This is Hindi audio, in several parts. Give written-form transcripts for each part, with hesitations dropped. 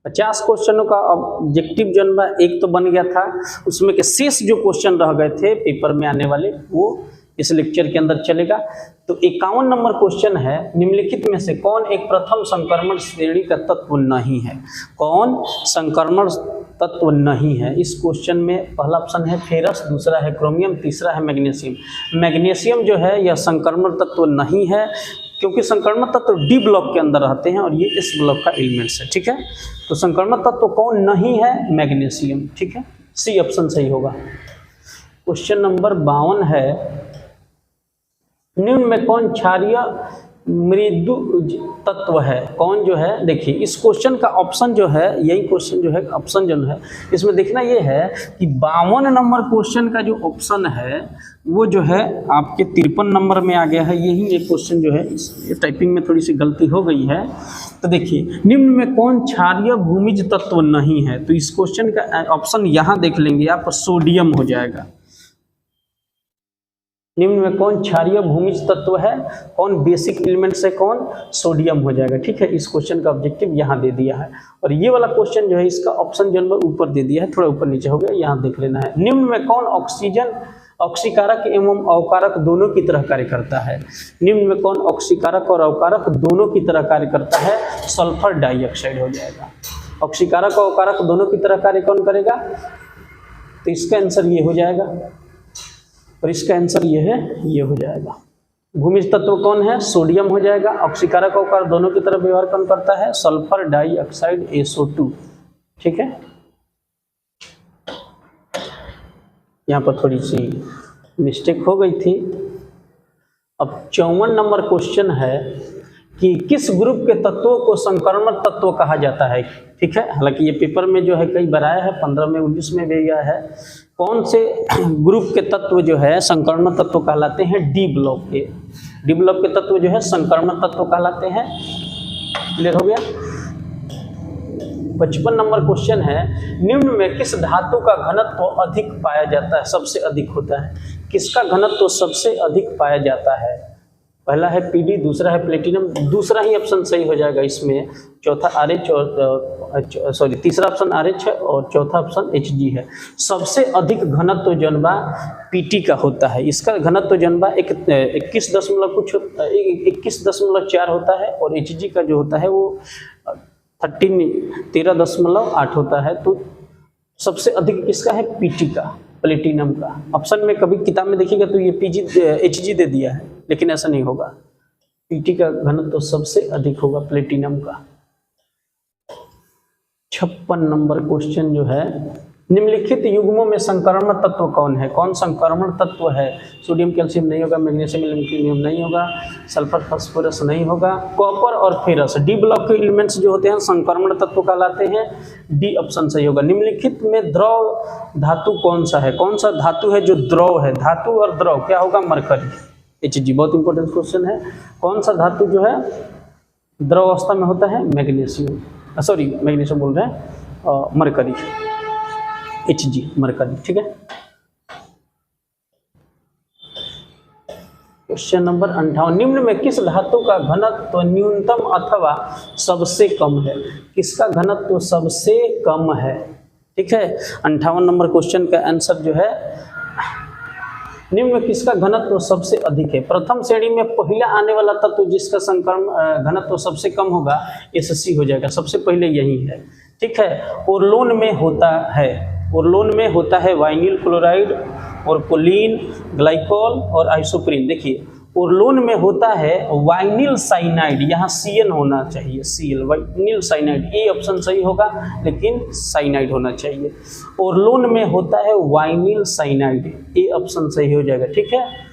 50 क्वेश्चनों का ऑब्जेक्टिव जो है एक तो बन गया था, उसमें के शेष जो क्वेश्चन रह गए थे पेपर में आने वाले वो इस लेक्चर के अंदर चलेगा। तो 51 नंबर क्वेश्चन है, निम्नलिखित में से कौन एक प्रथम संक्रमण श्रेणी का तत्व नहीं है? कौन संक्रमण तत्व नहीं है? इस क्वेश्चन में पहला ऑप्शन है फेरस, दूसरा है क्रोमियम, तीसरा है मैग्नीशियम। मैग्नीशियम जो है यह संक्रमण तत्व नहीं है, क्योंकि संक्रमण तत्व डी ब्लॉक के अंदर रहते हैं और ये इस ब्लॉक का एलिमेंट्स है। ठीक है, तो संक्रमण तत्व कौन नहीं है? मैग्नीशियम। ठीक है, सी ऑप्शन सही होगा। क्वेश्चन नंबर 52 है, निम्न में कौन क्षारीय मृदु तत्व है? कौन जो है, देखिए इस क्वेश्चन का ऑप्शन जो है, यही क्वेश्चन जो है ऑप्शन जो है इसमें देखना ये है कि 52 नंबर क्वेश्चन का जो ऑप्शन है वो जो है आपके 53 नंबर में आ गया है। यही एक क्वेश्चन जो है, इस टाइपिंग में थोड़ी सी गलती हो गई है। तो देखिए निम्न में कौन क्षारीय भूमिज तत्व नहीं है? तो इस क्वेश्चन का ऑप्शन यहाँ देख लेंगे आप, सोडियम हो जाएगा। निम्न में कौन क्षारीय भूमिज तत्व है? कौन बेसिक एलिमेंट से कौन? सोडियम हो जाएगा। ठीक है, इस क्वेश्चन का ऑब्जेक्टिव यहाँ दे दिया है। और ये वाला क्वेश्चन जो है इसका ऑप्शन जो है ऊपर दे दिया है, थोड़ा ऊपर नीचे हो गया, यहाँ देख लेना है। निम्न में कौन ऑक्सीजन ऑक्सीकारक एवं अवकारक दोनों की तरह कार्य करता है? निम्न में कौन ऑक्सीकारक और अवकारक दोनों की तरह कार्य करता है? सल्फर डाइऑक्साइड हो जाएगा। ऑक्सीकारक और अवकारक दोनों की तरह कार्य कौन करेगा? तो इसका आंसर ये हो जाएगा, और इसका आंसर ये है, ये हो जाएगा। भूमिज तत्व कौन है? सोडियम हो जाएगा। ऑक्सीकारक अवकारक दोनों की तरफ व्यवहार कौन करता है? Sulphur dioxide SO2। ठीक है, यहाँ पर थोड़ी सी मिस्टेक हो गई थी। अब 54 नंबर क्वेश्चन है कि किस ग्रुप के तत्वों को संक्रमण तत्व कहा जाता है? ठीक है, हालांकि ये पेपर में जो है कई बार आया है, 15 में 19 में भी गया है। कौन से ग्रुप के तत्व जो है संक्रमण तत्व कहलाते हैं? डी ब्लॉक के। डी ब्लॉक के तत्व जो है संक्रमण तत्व कहलाते हैं। क्लियर हो गया। 55 नंबर क्वेश्चन है, निम्न में किस धातु का घनत्व अधिक पाया जाता है? सबसे अधिक होता है। किसका घनत्व सबसे अधिक पाया जाता है? पहला है पीडी, दूसरा है प्लेटिनम, दूसरा ही ऑप्शन सही हो जाएगा इसमें। चौथा RH और तीसरा ऑप्शन RH है और चौथा ऑप्शन Hg है। सबसे अधिक घनत्व जनबा पीटी का होता है। इसका घनत्व जनबा 21.4 होता है और Hg का जो होता है वो 13.8 होता है। तो सबसे अधिक किसका है? पीटी का, प्लेटिनम का। ऑप्शन में कभी किताब में देखिएगा तो ये Hg दे दिया है, लेकिन ऐसा नहीं होगा। पीटी का घनत्व तो सबसे अधिक होगा प्लेटिनम का। 56 नंबर क्वेश्चन जो है, निम्नलिखित युग्मों में संक्रमण तत्व कौन है? कौन संक्रमण तत्व है? सोडियम कैल्शियम नहीं होगा, मैग्नीशियम एल्यूमिनियम नहीं होगा, सल्फर फास्फोरस नहीं होगा, कॉपर और फेरस। डी ब्लॉक के एलिमेंट्स जो होते हैं संक्रमण तत्व कहलाते हैं। डी ऑप्शन सही होगा। निम्नलिखित में द्रव धातु कौन सा है? कौन सा धातु है जो द्रव है? धातु और द्रव क्या होगा? Mercury, Hg। बहुत इंपॉर्टेंट क्वेश्चन है। कौन सा धातु जो है द्रव अवस्था में होता है? मैग्नीशियम, मैग्नीशियम बोल रहे हैं, मरकरी, Hg, मरकरी। ठीक है, क्वेश्चन नंबर 58, निम्न में किस धातु का घनत्व न्यूनतम अथवा सबसे कम है? किसका घनत्व सबसे कम है? ठीक है, 58 नंबर क्वेश्चन का आंसर जो है, निम्न में किसका घनत्व सबसे अधिक है? प्रथम श्रेणी में पहला आने वाला तत्व जिसका संक्रमण घनत्व सबसे कम होगा SC हो जाएगा। सबसे पहले यही है। ठीक है, ओरलोन में होता है, ओरलोन में होता है वाइनिल क्लोराइड और कोलिन, ग्लाइकोल और आइसोप्रीन। देखिए ओरलोन में होता है वाइनिल साइनाइड, यहाँ Cn होना चाहिए, Cl, vinyl cyanide. A option सही होगा, लेकिन साइनाइड होना चाहिए। ओरलोन में होता है वाइनिल साइनाइड, ए ऑप्शन सही हो जाएगा। ठीक है,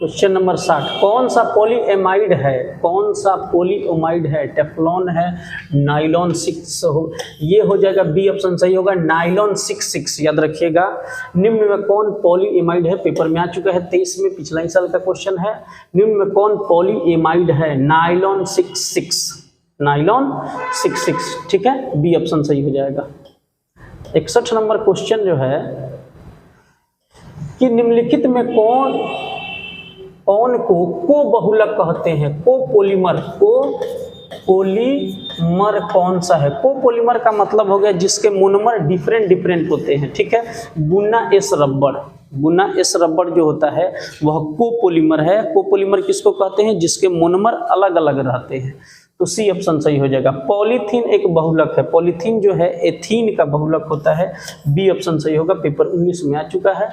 क्वेश्चन नंबर 60, कौन सा पॉलीएमाइड है? कौन सा पॉलीएमाइड है? टेफ्लॉन है, नाइलॉन 6 हो, ये हो जाएगा। बी ऑप्शन सही होगा, नाइलॉन 6 याद रखिएगा। निम्न में कौन पॉलीएमाइड है? पेपर में आ चुका है 23 में, पिछला ही साल का क्वेश्चन है। निम्न में कौन पॉलीएमाइड है? Nylon 6, nylon 6। ठीक है, बी ऑप्शन सही हो जाएगा। 61 नंबर क्वेश्चन जो है कि निम्नलिखित में कौन कौन को बहुलक कहते हैं? कोपोलीमर, कोपोलीमर कौन सा है? कोपोलीमर का मतलब हो गया जिसके मोनोमर डिफरेंट होते हैं, ठीक है। गुना एस रबड़ जो होता है वह कोपोलीमर है। कोपोलीमर किसको कहते हैं? जिसके मोनोमर अलग अलग रहते हैं। तो सी ऑप्शन सही हो जाएगा। पॉलीथीन एक बहुलक है, पॉलीथीन जो है एथीन का बहुलक होता है, बी ऑप्शन सही होगा, पेपर 19 में आ चुका है।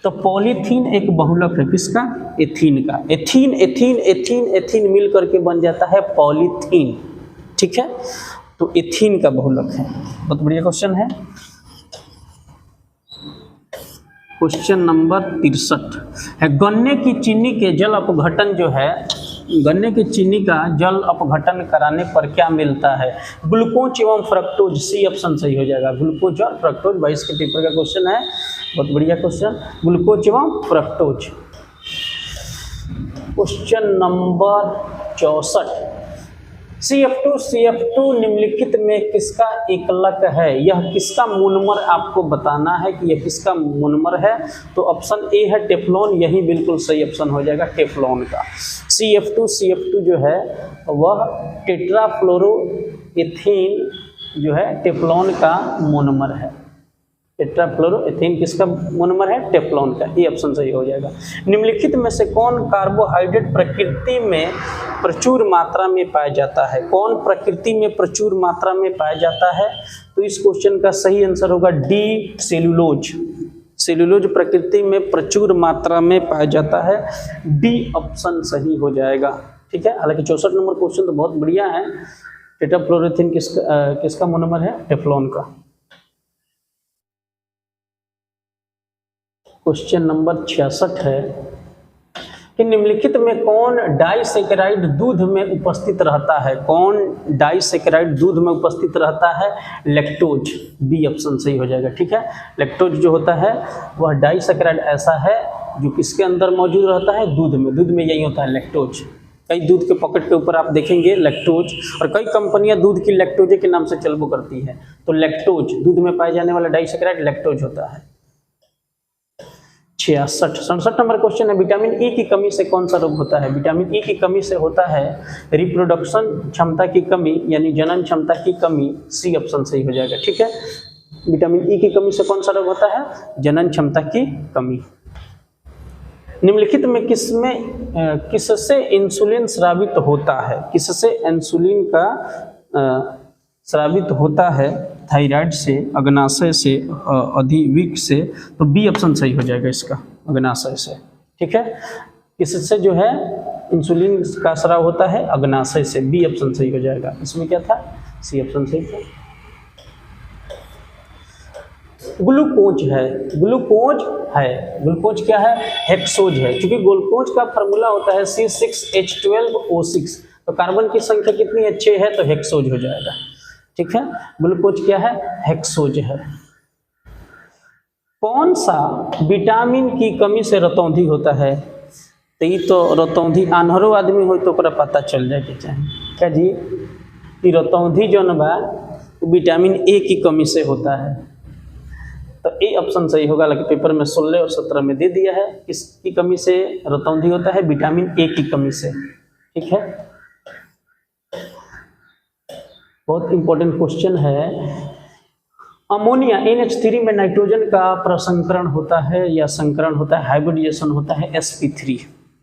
तो पॉलीथीन एक बहुलक है किसका? एथीन का। एथीन मिल करके बन जाता है पॉलीथीन, ठीक है। तो एथीन का बहुलक है। बहुत बढ़िया क्वेश्चन है। क्वेश्चन नंबर 63 है, गन्ने की चीनी के जल अपघटन जो है, गन्ने की चीनी का जल अपघटन कराने पर क्या मिलता है? ग्लूकोज एवं फ्रक्टोज, सी ऑप्शन सही हो जाएगा। ग्लूकोज और फ्रक्टोज 22 के पेपर का क्वेश्चन है, बहुत बढ़िया क्वेश्चन। ग्लूकोज एवं फ्रक्टोज। क्वेश्चन नंबर 64, CF2 निम्नलिखित में किसका एकलक है? यह किसका मोनोमर आपको बताना है कि यह किसका मोनोमर है। तो ऑप्शन ए है टेफ्लॉन, यही बिल्कुल सही ऑप्शन हो जाएगा टेफ्लॉन का। CF2 जो है वह टेट्राफ्लोरोएथेन जो है टेफ्लॉन का मोनोमर है। टेट्राफ्लोरोएथेन किसका मोनोमर है? टेफ्लॉन का, ये ऑप्शन सही हो जाएगा। निम्नलिखित में से कौन कार्बोहाइड्रेट प्रकृति में प्रचुर मात्रा में पाया जाता है? कौन प्रकृति में प्रचुर मात्रा में पाया जाता है? तो इस क्वेश्चन का सही आंसर होगा डी, सेल्यूलोज। सेल्यूलोज प्रकृति में प्रचुर मात्रा में पाया जाता है, डी ऑप्शन सही हो जाएगा, ठीक है। हालांकि 64 नंबर क्वेश्चन तो बहुत बढ़िया है। टेट्राफ्लोरोएथेन किसका मोनोमर है? टेफ्लॉन का। क्वेश्चन नंबर 66 है कि निम्नलिखित में कौन डाइसैकेराइड दूध में उपस्थित रहता है? कौन डाइसैकेराइड दूध में उपस्थित रहता है? लैक्टोज, बी ऑप्शन सही हो जाएगा, ठीक है। लैक्टोज जो होता है वह डाइसैकेराइड ऐसा है जो किसके अंदर मौजूद रहता है? दूध में यही होता है लैक्टोज। कई दूध के पॉकेट के ऊपर आप देखेंगे लैक्टोज, और कई कंपनियां दूध की लैक्टोजे के नाम से चलबो करती है। तो लैक्टोज दूध में पाए जाने वाला डाइसैकेराइड लैक्टोज होता है। 67 नंबर क्वेश्चन है, विटामिन ई की कमी से कौन सा रोग होता है? विटामिन ई की कमी से होता है रिप्रोडक्शन क्षमता की कमी, यानी जनन क्षमता की कमी, सी ऑप्शन सही हो जाएगा, ठीक है। विटामिन ई की कमी से कौन सा रोग होता है? जनन क्षमता की कमी। निम्नलिखित में किससे इंसुलिन स्रावित होता है? किससे इंसुलिन का स्रावित होता है? थायराइड से, अग्नाशय से, अधिविक से। तो बी ऑप्शन सही हो जाएगा इसका, अग्नाशय से, ठीक है। किससे जो है इंसुलिन का स्राव होता है? अग्नाशय से, बी ऑप्शन सही हो जाएगा। इसमें क्या था? सी ऑप्शन सही था। ग्लूकोज क्या है? हेक्सोज है, क्योंकि ग्लूकोज का फार्मूला होता है C6H12O6। तो कार्बन की संख्या कितनी अच्छी है? तो हेक्सोज हो जाएगा, ठीक है। ग्लूकोज क्या है? हेक्सोज है। कौन सा विटामिन की कमी से रतौंधी होता है? तो ये तो रतौंधी आन्हरो आदमी हो तो ओकरा पता चल जाए के चाहे क्या जी कि रतौंधी जो बा विटामिन ए की कमी से होता है। तो ए ऑप्शन सही होगा, लेकिन पेपर में 16 और 17 में दे दिया है किसकी कमी से रतौंधी होता है? विटामिन ए की कमी से, ठीक है। बहुत इंपॉर्टेंट क्वेश्चन है, अमोनिया NH3 में नाइट्रोजन का प्रसंकरण होता है या संकरण होता है? हाइब्रिडाइजेशन होता है, sp3।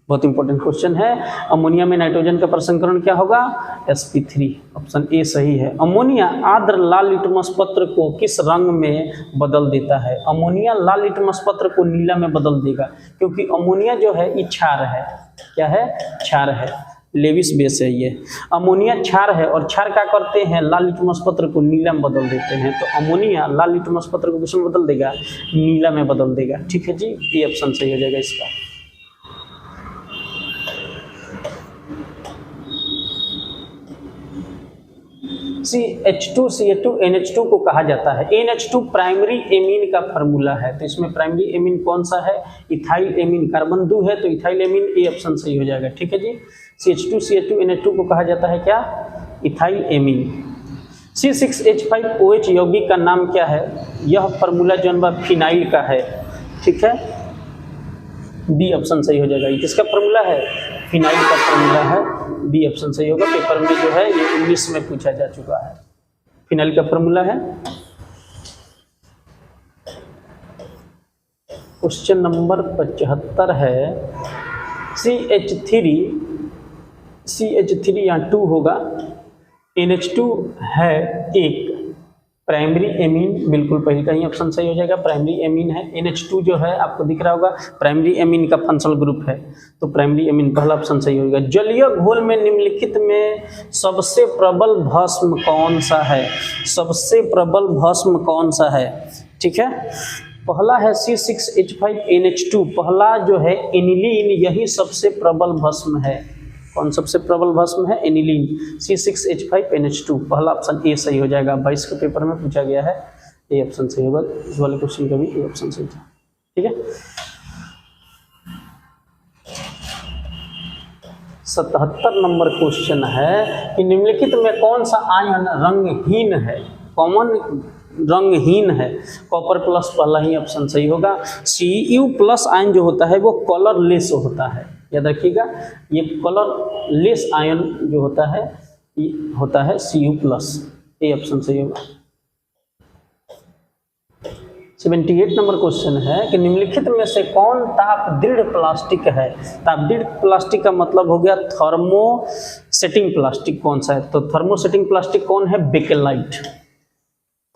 बहुत इंपॉर्टेंट क्वेश्चन है। अमोनिया में नाइट्रोजन का प्रसंकरण क्या होगा? sp3, ऑप्शन ए सही है। अमोनिया आर्द्र लाल लिटमस पत्र को किस रंग में बदल देता है? अमोनिया लाल लिटमस पत्र को नीला में बदल देगा, क्योंकि अमोनिया जो है ये क्षार है। क्या है? क्षार है, लेविस बेस है ये। अमोनिया क्षार है, और क्षार क्या करते हैं? लाल लिटमस पत्र को नीला में बदल देते हैं। तो अमोनिया लाल लिटमस पत्र को किस में बदल देगा? नीला में बदल देगा, ठीक है जी। ये ऑप्शन सही हो जाएगा इसका। CH2CH2NH2 को कहा जाता है। NH2 प्राइमरी एमीन का फार्मूला है, तो इसमें प्राइमरी एमीन कौन सा है? Ethyl amine. कार्बन 2 है तो इथाइल एमीन, ए ऑप्शन सही हो जाएगा, ठीक है जी। CH2CH2NH2 को कहा जाता है क्या? Ethyl amine. C6H5OH यौगिक का नाम क्या है? यह फार्मूला जो है फिनाइल का है, ठीक है। बी ऑप्शन सही हो जाएगा। ये किसका फॉर्मूला है? फिनाइल का फॉर्मूला है, बी ऑप्शन सही होगा। पेपर में जो है ये 19 में पूछा जा चुका है। फिनाइल का फॉर्मूला है। क्वेश्चन नंबर 75 है CH3 यहाँ 2 होगा, NH2 है एक प्राइमरी एमीन, बिल्कुल पहले का ही ऑप्शन सही हो जाएगा। प्राइमरी एमीन है। NH2 जो है आपको दिख रहा होगा प्राइमरी एमीन का फंक्शनल ग्रुप है, तो प्राइमरी एमीन पहला ऑप्शन सही होगा। जलीय घोल में निम्नलिखित में सबसे प्रबल भस्म कौन सा है? सबसे प्रबल भस्म कौन सा है? ठीक है, पहला है C6H5NH2, पहला जो है एनिलीन, यही सबसे प्रबल भस्म है। कौन सबसे प्रबल भस्म है? एनिलीन, C6H5NH2, पहला ऑप्शन ए सही हो जाएगा। 22 के पेपर में पूछा गया है, ए ऑप्शन सही होगा। इस वाले क्वेश्चन का भी ए ऑप्शन सही था। ठीक है, 77 नंबर क्वेश्चन है कि निम्नलिखित में कौन सा आयन रंगहीन है? कॉमन रंगहीन है। कॉपर प्लस पहला ही ऑप्शन सही होगा। Cu+ आयन जो होता है वो कलरलेस होता है, याद रखिएगा। ये कलरलेस आयन जो होता है ये होता है Cu+, ए ऑप्शन सही होगा। 78 नंबर क्वेश्चन है कि निम्नलिखित में से कौन ताप दृढ़ प्लास्टिक है? ताप दृढ़ प्लास्टिक का मतलब हो गया थर्मोसेटिंग प्लास्टिक कौन सा है? तो थर्मोसेटिंग प्लास्टिक कौन है? बेकेलाइट।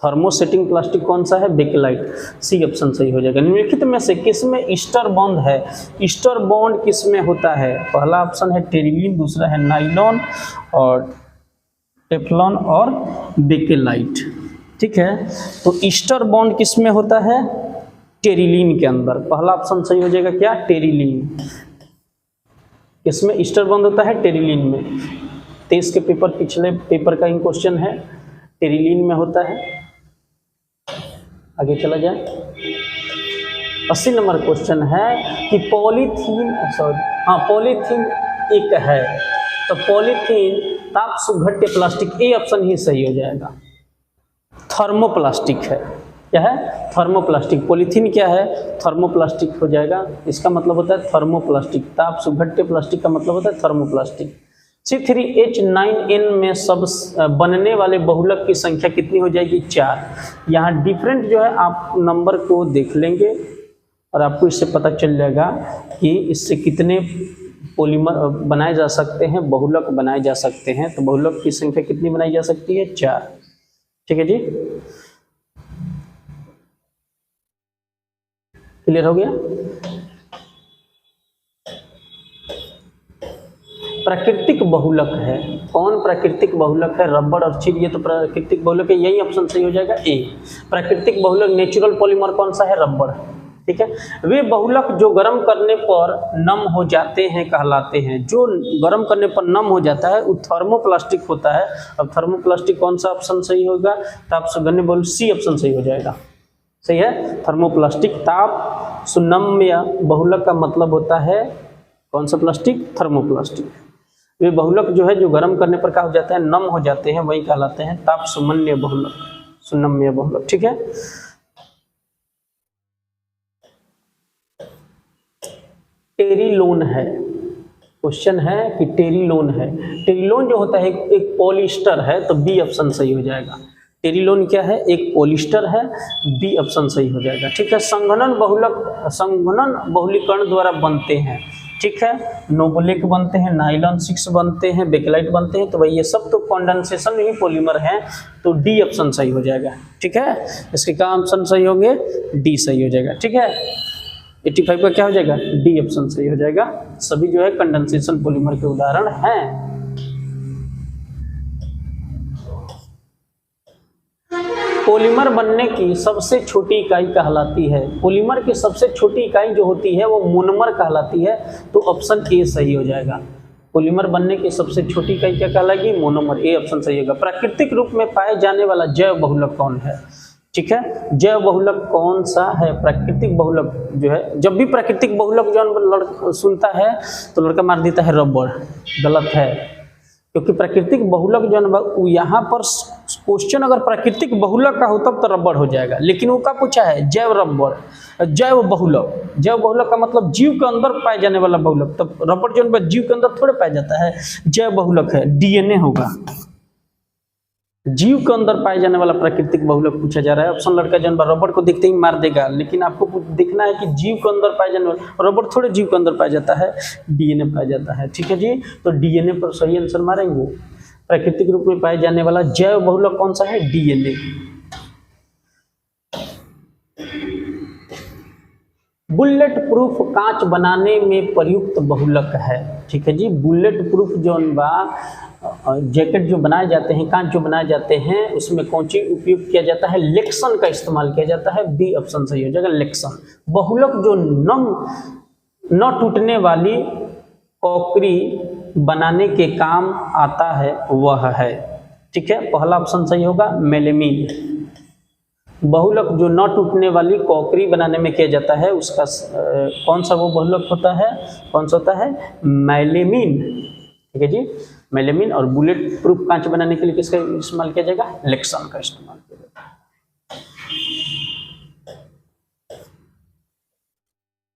थर्मोसेटिंग प्लास्टिक कौन सा है? बेकेलाइट, सी ऑप्शन सही हो जाएगा। निम्नलिखित में से किसमें ईस्टर बॉन्ड है? ईस्टर बॉन्ड किसमें होता है? पहला ऑप्शन है टेरिलीन, दूसरा है नाइलॉन और टेफ्लॉन और बेकेलाइट। ठीक है, तो ईस्टर बॉन्ड किसमें होता है? टेरिलीन के अंदर। पहला ऑप्शन सही हो जाएगा क्या? टेरिलीन। किसमें ईस्टर बॉन्ड होता है? टेरिलीन में। 23 के पेपर, पिछले पेपर का ही क्वेश्चन है, टेरिलीन में होता है। आगे चला जाए। 80 नंबर क्वेश्चन है कि पॉलीथीन एक है, तो पॉलीथीन ताप सुघट्य प्लास्टिक, ए ऑप्शन ही सही हो जाएगा। थर्मोप्लास्टिक है। क्या है? थर्मोप्लास्टिक। पॉलीथीन क्या है? थर्मोप्लास्टिक हो जाएगा। इसका मतलब होता है थर्मोप्लास्टिक। ताप सुघट्य प्लास्टिक का मतलब होता है थर्मोप्लास्टिक। C3H9N में सब बनने वाले बहुलक की संख्या कितनी हो जाएगी? 4। यहाँ डिफरेंट जो है आप नंबर को देख लेंगे और आपको इससे पता चल जाएगा कि इससे कितने पॉलीमर बनाए जा सकते हैं, बहुलक बनाए जा सकते हैं। तो बहुलक की संख्या कितनी बनाई जा सकती है? 4। ठीक है जी, क्लियर हो गया। प्राकृतिक बहुलक है। कौन प्राकृतिक बहुलक है? रबड़ और चीड़, ये तो प्राकृतिक बहुलक है, यही ऑप्शन सही हो जाएगा ए। प्राकृतिक बहुलक नेचुरल पॉलीमर कौन सा है? रबड़। ठीक है, वे बहुलक जो गर्म करने पर नम हो जाते हैं कहलाते हैं। जो गर्म करने पर नम हो जाता है वो थर्मोप्लास्टिक होता है। अब थर्मोप्लास्टिक कौन सा ऑप्शन सही होगा? ताप सुगन्य बहुलक, सी ऑप्शन सही हो जाएगा। सही है, थर्मोप्लास्टिक। ताप सुनम्य बहुलक का मतलब होता है कौन सा प्लास्टिक? थर्मोप्लास्टिक। वे बहुलक जो है जो गर्म करने पर क्या हो जाता है? नम हो जाते हैं, वही कहलाते हैं ताप सुमन्य बहुलक, सुनम्य बहुलक। ठीक है, टेरिलोन है। क्वेश्चन है कि टेरिलोन है। टेरिलोन जो होता है एक पॉलिस्टर है, तो बी ऑप्शन सही हो जाएगा। टेरिलोन क्या है? एक पॉलिस्टर है, बी ऑप्शन सही हो जाएगा। ठीक है, संघनन बहुलीकरण द्वारा बनते हैं। ठीक है, नोबुलेक बनते हैं, नाइलॉन 6 बनते हैं, बेकेलाइट बनते हैं। तो भाई ये सब तो कंडेंसेशन ही पॉलीमर हैं, तो डी ऑप्शन सही हो जाएगा। ठीक है, इसके क्या ऑप्शन सही होंगे? डी सही हो जाएगा। ठीक है, 85 का क्या हो जाएगा? डी ऑप्शन सही हो जाएगा। सभी जो है कंडेंसेशन पॉलीमर के उदाहरण हैं। पॉलीमर बनने की सबसे छोटी इकाई कहलाती है। पॉलीमर की सबसे छोटी इकाई जो होती है वो मोनोमर कहलाती है, तो ऑप्शन ए सही हो जाएगा। पॉलीमर बनने की सबसे छोटी इकाई क्या कहलाएगी? मोनोमर, ए ऑप्शन सही होगा। प्राकृतिक रूप में पाए जाने वाला जैव बहुलक कौन है? ठीक है, जैव बहुलक कौन सा है? प्राकृतिक बहुलक जो है, जब भी प्राकृतिक बहुलक जो सुनता है तो लड़का मार देता है रबड़। गलत है, क्योंकि प्राकृतिक बहुलक जो यहाँ पर क्वेश्चन अगर प्राकृतिक बहुलक का हो तब तो रबड़ हो जाएगा, लेकिन वो क्या पूछा है? जैव रबड़। जैव बहुलक, जैव बहुलक का मतलब जीव के अंदर पाए जाने वाला बहुलक। तो रबड़ जो है जीव के अंदर थोड़े पाया जाता है, जैव बहुलक है, डीएनए होगा। जीव के अंदर पाए जाने वाला प्राकृतिक बहुलक पूछा जा रहा है। ऑप्शन लड़का जो रबड़ को देखते ही मार देगा, लेकिन आपको देखना है कि जीव के अंदर पाए जाने वाला, रबड़ थोड़े जीव के अंदर पाया जाता है, डीएनए पाया जाता है। ठीक है जी, तो डीएनए पर सही आंसर मारेंगे। प्राकृतिक रूप में पाए जाने वाला जैव बहुलक कौन सा है? डीएनए। बुलेट प्रूफ कांच बनाने में प्रयुक्त बहुलक है। ठीक है जी, बुलेट प्रूफ जो जैकेट जो बनाए जाते हैं, कांच जो बनाए जाते हैं, उसमें कौन सी उपयोग किया जाता है? लेक्सन का इस्तेमाल किया जाता है। बी ऑप्शन सही हो जाएगा, लेक्सन। बहुलक जो न टूटने वाली कॉकरी बनाने के काम आता है वह है। ठीक है, पहला ऑप्शन सही होगा, मेलेमीन। बहुलक जो न टूटने वाली कॉकरी बनाने में किया जाता है, उसका कौन सा वो बहुलक होता है? कौन सा होता है? मेलेमीन। ठीक है जी, मेलेमीन। और बुलेट प्रूफ कांच बनाने के लिए किसका इस्तेमाल किया जाएगा? लेक्सन का इस्तेमाल किया जाएगा।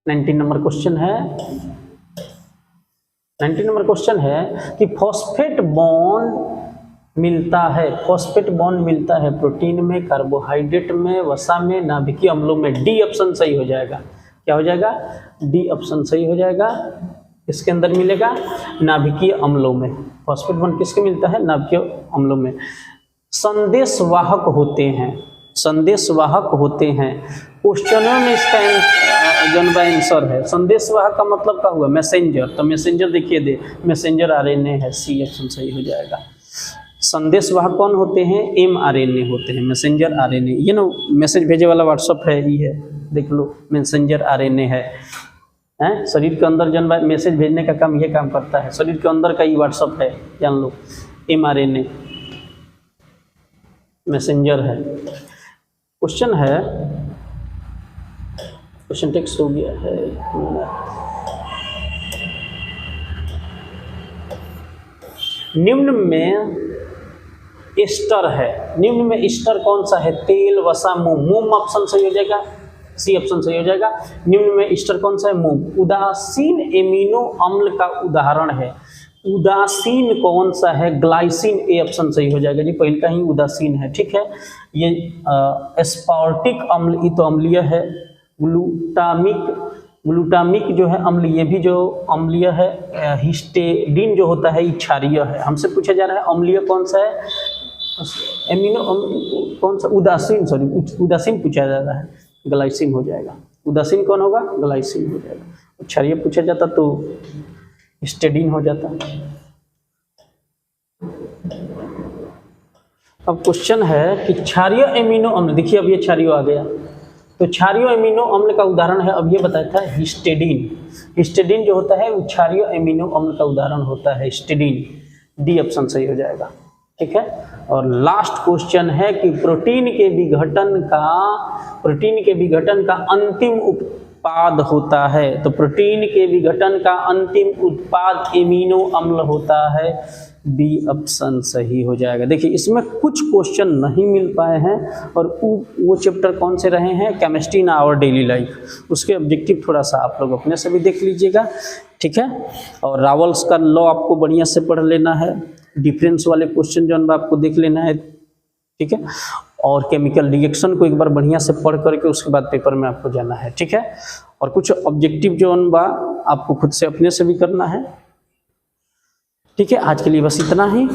19 नंबर क्वेश्चन है। 19 नंबर क्वेश्चन है कि फॉस्फेट बॉन्ड मिलता है, फॉस्फेट बॉन्ड मिलता है प्रोटीन में, कार्बोहाइड्रेट में, वसा में, नाभिकीय अम्लों में। डी ऑप्शन सही हो जाएगा। क्या हो जाएगा? डी ऑप्शन सही हो जाएगा। इसके अंदर मिलेगा नाभिकीय अम्लों में। फॉस्फेट बॉन्ड किसके मिलता है? नाभिकीय अम्लों में। संदेशवाहक होते हैं, संदेशवाहक होते हैं। क्वेश्चनों में इसका आंसर है। संदेशवाहक का मतलब क्या हुआ? मैसेंजर। तो मैसेंजर देखिए दे, मैसेंजर आरएनए है। सी ऑप्शन सही हो जाएगा। संदेशवाहक कौन होते हैं? mRNA होते हैं, मैसेंजर आरएनए। ये ना मैसेज भेजे वाला व्हाट्सएप है, ये है, देख लो, मैसेंजर आरएनए है। शरीर के अंदर जन मैसेज भेजने का काम ये काम करता है, शरीर के अंदर का ही व्हाट्सएप है, जान लो। mRNA मैसेंजर है। क्वेश्चन है, क्वेश्चन टेक्स्ट हो गया है। निम्न में एस्टर है, निम्न में एस्टर कौन सा है? तेल, वसा, मोम। मोम ऑप्शन सही हो जाएगा, सी ऑप्शन सही हो जाएगा। निम्न में एस्टर कौन सा है? मोम। उदासीन एमिनो अम्ल का उदाहरण है। उदासीन कौन सा है? ग्लाइसिन। ए ऑप्शन सही हो जाएगा जी, पहले का ही उदासीन है। ठीक है, ये एस्पार्टिक अम्ल, ये तो अम्लीय है। ग्लूटामिक जो है अम्ल, ये भी जो अम्लीय है। हिस्टेडीन जो होता है ये क्षारीय है। हमसे पूछा जा रहा है अम्लीय कौन सा है? एमिनो कौन सा? उदासीन, सॉरी उदासीन पूछा जा रहा है, ग्लाइसिन हो जाएगा। उदासीन कौन होगा? ग्लाइसिन हो जाएगा। क्षारीय पूछा जाता तो हिस्टेडीन हो जाता। अब क्वेश्चन है कि क्षारीय एमिनो अम्ल, देखिए अब ये क्षारीय आ गया, तो क्षारीय एमिनो अम्ल का उदाहरण है। अब ये बताया था हिस्टेडीन। हिस्टेडीन जो होता है वो क्षारीय एमिनो अम्ल का उदाहरण होता है, हिस्टेडीन। डी ऑप्शन सही हो जाएगा। ठीक है, और लास्ट क्वेश्चन है कि प्रोटीन के विघटन का अंतिम उत्पाद होता है। तो प्रोटीन के विघटन का अंतिम उत्पाद एमिनो अम्ल होता है। बी ऑप्शन सही हो जाएगा। देखिए इसमें कुछ क्वेश्चन नहीं मिल पाए हैं, और वो चैप्टर कौन से रहे हैं? Chemistry in our daily life. उसके ऑब्जेक्टिव थोड़ा सा आप लोग अपने से भी देख लीजिएगा। ठीक है, और रावल्स का लॉ आपको बढ़िया से पढ़ लेना है। डिफरेंस वाले क्वेश्चन जो आपको देख लेना है। ठीक है, और केमिकल रिएक्शन को एक बार बढ़िया से पढ़ करके उसके बाद पेपर में आपको जाना है। ठीक है, और कुछ ऑब्जेक्टिव जो आपको खुद से अपने से भी करना है। ठीक है, आज के लिए बस इतना ही।